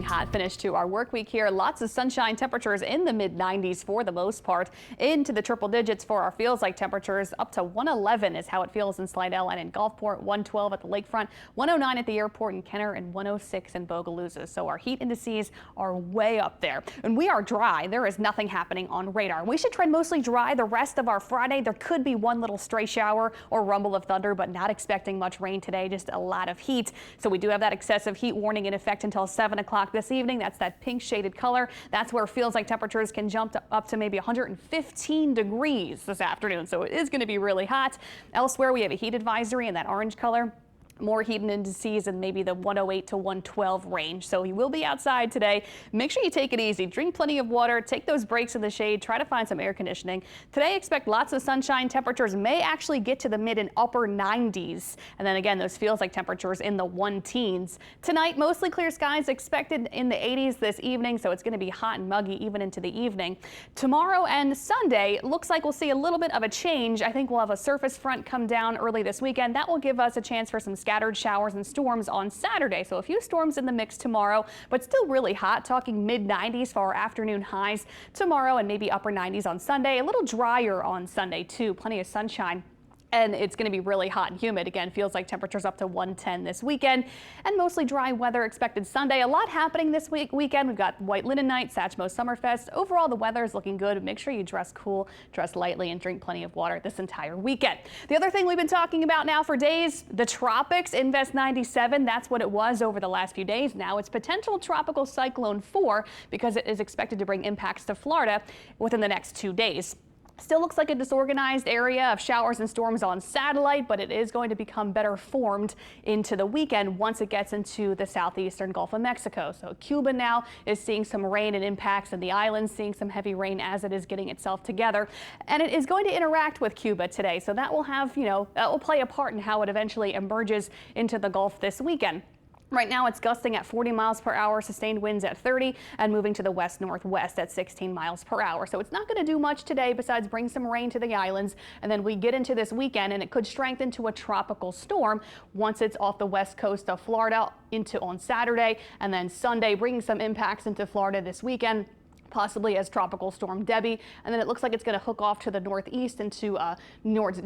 hot finish to our work week here. Lots of sunshine, temperatures in the mid 90s for the most part. Into the triple digits for our feels like temperatures. Up to 111 is how it feels in Slidell and in Gulfport, 112 at the lakefront, 109 at the airport in Kenner, and 106 in Bogalusa. So our heat indices are way up there. And we are dry. There is nothing happening on radar. We should trend mostly dry the rest of our Friday. There could be one little stray shower or rumble of thunder, but not expecting much rain today. Just a lot of heat. So we do have that excessive heat warning in effect until 7 o'clock this evening. That's that pink shaded color. That's where it feels like temperatures can jump up to maybe 115 degrees this afternoon. So it is going to be really hot. Elsewhere, we have a heat advisory in that orange color. More heat indices in maybe the 108 to 112 range. So you will be outside today. Make sure you take it easy. Drink plenty of water. Take those breaks in the shade. Try to find some air conditioning. Today, expect lots of sunshine. Temperatures may actually get to the mid and upper 90s. And then again, those feels like temperatures in the 1-teens. Tonight, mostly clear skies expected in the 80s this evening. So it's going to be hot and muggy even into the evening. Tomorrow and Sunday, looks like we'll see a little bit of a change. I think we'll have a surface front come down early this weekend. That will give us a chance for some scattered showers and storms on Saturday. So a few storms in the mix tomorrow, but still really hot, talking mid 90s for our afternoon highs tomorrow and maybe upper 90s on Sunday. A little drier on Sunday too. Plenty of sunshine. And it's going to be really hot and humid. Again, feels like temperatures up to 110 this weekend, and mostly dry weather expected Sunday. A lot happening this weekend. We've got White Linen Night, Satchmo Summerfest. Overall, the weather is looking good. Make sure you dress cool, dress lightly, and drink plenty of water this entire weekend. The other thing we've been talking about now for days, the tropics. Invest 97. That's what it was over the last few days. Now it's potential tropical cyclone 4 because it is expected to bring impacts to Florida within the next 2 days. Still looks like a disorganized area of showers and storms on satellite, but it is going to become better formed into the weekend once it gets into the southeastern Gulf of Mexico. So Cuba now is seeing some rain and impacts, and the islands seeing some heavy rain as it is getting itself together. And it is going to interact with Cuba today. So that will have, that will play a part in how it eventually emerges into the Gulf this weekend. Right now, it's gusting at 40 miles per hour, sustained winds at 30, and moving to the west-northwest at 16 miles per hour. So it's not going to do much today besides bring some rain to the islands. And then we get into this weekend, and it could strengthen to a tropical storm once it's off the west coast of Florida on Saturday, and then Sunday, bringing some impacts into Florida this weekend, possibly as Tropical Storm Debbie. And then it looks like it's going to hook off to the northeast into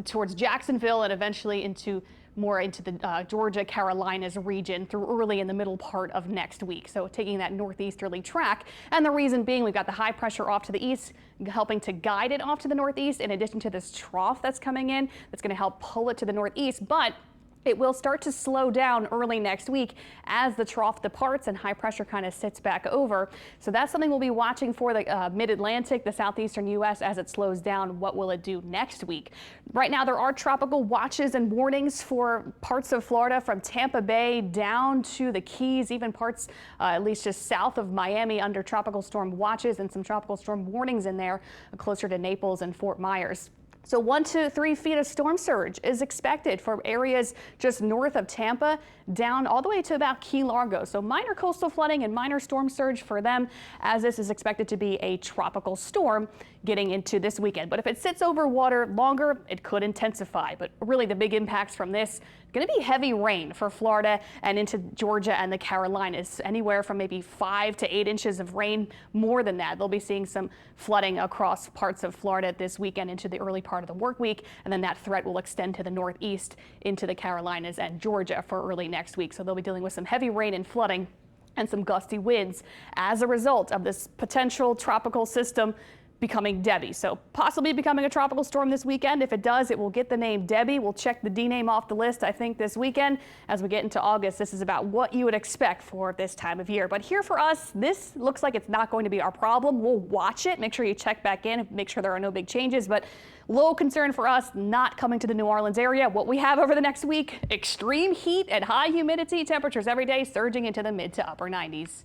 towards Jacksonville, and eventually more into the Georgia, Carolinas region through early in the middle part of next week. So taking that northeasterly track. And the reason being, we've got the high pressure off to the east, helping to guide it off to the northeast, in addition to this trough that's coming in that's going to help pull it to the northeast. But it will start to slow down early next week as the trough departs and high pressure kind of sits back over. So that's something we'll be watching for the mid-Atlantic, the southeastern U.S. as it slows down. What will it do next week? Right now, there are tropical watches and warnings for parts of Florida from Tampa Bay down to the Keys, even parts at least just south of Miami under tropical storm watches, and some tropical storm warnings in there closer to Naples and Fort Myers. So 1 to 3 feet of storm surge is expected for areas just north of Tampa down all the way to about Key Largo. So minor coastal flooding and minor storm surge for them, as this is expected to be a tropical storm getting into this weekend. But if it sits over water longer, it could intensify. But really the big impacts from this going to be heavy rain for Florida and into Georgia and the Carolinas, anywhere from maybe 5 to 8 inches of rain. More than that, they'll be seeing some flooding across parts of Florida this weekend into the early part of the work week, and then that threat will extend to the northeast into the Carolinas and Georgia for early next week. So they'll be dealing with some heavy rain and flooding and some gusty winds as a result of this potential tropical system becoming Debbie. So possibly becoming a tropical storm this weekend. If it does, it will get the name Debbie. We'll check the D name off the list, I think, this weekend. As we get into August, this is about what you would expect for this time of year. But here for us, this looks like it's not going to be our problem. We'll watch it. Make sure you check back in, make sure there are no big changes. But low concern for us not coming to the New Orleans area. What we have over the next week, extreme heat and high humidity, temperatures every day surging into the mid to upper 90s.